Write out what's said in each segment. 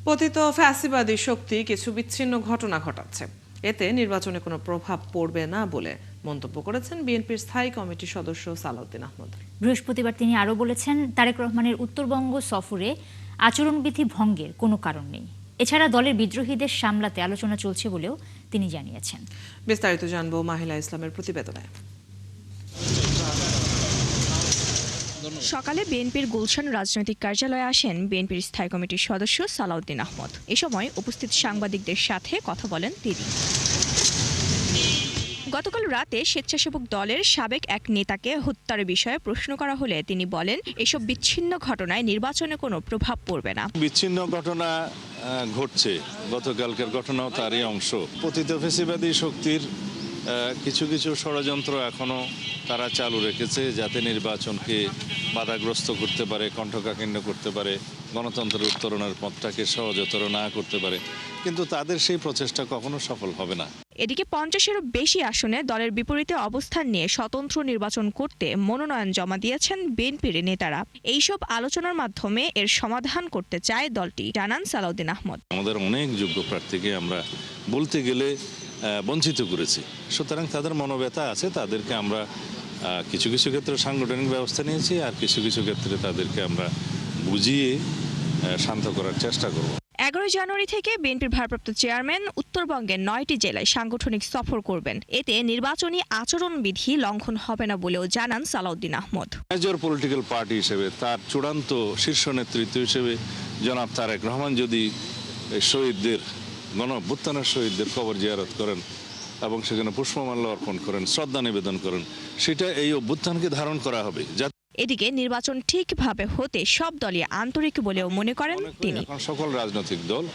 পতিত ফ্যাসিবাদী শক্তি কিছু বিচ্ছিন্ন ঘটনা ঘটাচ্ছে, এতে নির্বাচনে কোনো প্রভাব পড়বে না বলে মন্তব্য করেছেন বিএনপির স্থায়ী কমিটির সদস্য সালাউদ্দিন আহমদ। বৃহস্পতিবার তিনি আরও বলেছেন, তারেক রহমানের উত্তরবঙ্গ সফরে আচরণবিধি ভঙ্গের কোনো কারণ নেই। এছাড়া দলের বিদ্রোহীদের সামলাতে আলোচনা চলছে বলেও তিনি জানিয়েছেন। বিস্তারিত জানবো মাহিলা ইসলামের প্রতিবেদনে। সকালে বিএনপির গুলশান রাজনৈতিক কার্যালয়ে আসেন বিএনপির স্থায়ী কমিটির সদস্য সালাউদ্দিন আহমদ। এ সময় উপস্থিত সাংবাদিকদের সাথে কথা বলেন তিনি। গতকাল রাতে স্বেচ্ছাসেবক দলের সাবেক এক নেতাকে হত্যার বিষয়ে প্রশ্ন করা হলে তিনি বলেন, এসব বিচ্ছিন্ন ঘটনায় নির্বাচনে কোনো প্রভাব পড়বে না। বিচ্ছিন্ন ঘটনা ঘটছে, গতকালকের ঘটনাও তারই অংশ। পতিত ফ্যাসিবাদী শক্তির কিছু কিছু ষড়যন্ত্র এখনো তারা চালু রেখেছে, যাতে নির্বাচনকে বাধাগ্রস্ত করতে পারে, কণ্ঠকাঠিন্য করতে পারে, গণতন্ত্রের উত্তরণের পথটাকে সহজতর না করতে পারে, কিন্তু তাদের সেই প্রচেষ্টা কখনো সফল হবে না। এদিকে 50-এরও বেশি আসনে দলের বিপরীতে অবস্থান নিয়ে স্বতন্ত্র নির্বাচন করতে মনোনয়ন জমা দিয়েছেন বিএনপির নেতারা। এইসব আলোচনার মাধ্যমে এর সমাধান করতে চায় দলটি, জানান সালাউদ্দিন আহমদ। আমাদের অনেক যোগ্য প্রার্থীকে আমরা বলতে গেলে বঞ্চিত করেছি, সুতরাং তাদের মনোব্যথা আছে। তাদেরকে আমরা কিছু কিছু ক্ষেত্রে সাংগঠনিক ব্যবস্থা নিয়েছি, আর কিছু কিছু ক্ষেত্রে তাদেরকে আমরা বুঝিয়ে শান্ত করার চেষ্টা করব। 11 জানুয়ারি থেকে বিএনপির ভারপ্রাপ্ত চেয়ারম্যান উত্তরবঙ্গের 9টি জেলায় সাংগঠনিক সফর করবেন। এতে নির্বাচনী আচরণবিধি লঙ্ঘন হবে না বলেও জানান Salauddin Ahmed. Major political party হিসেবে, তার চূড়ান্ত শীর্ষ নেতৃত্ব হিসেবে জনাব তারেক রহমান যদি শহীদদের, গণঅভ্যুত্থানের শহীদদের কবর জিয়ারত করেন এবং সেখানে পুষ্পমাল্য অর্পণ করেন, শ্রদ্ধা নিবেদন করেন, সেটা এই অভ্যুত্থানকে ধারণ করা হবে। এদিকে নির্বাচন ঠিকভাবে হতে সব দলই আন্তরিক বলেও মনে করেন তিনি। সকল রাজনৈতিক দল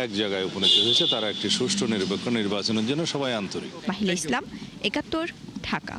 এক জায়গায় উপনীত হয়েছে, তারা একটি সুষ্ঠু নিরপেক্ষ নির্বাচনের জন্য সবাই আন্তরিক। মাহিলা ইসলাম, 71, ঢাকা।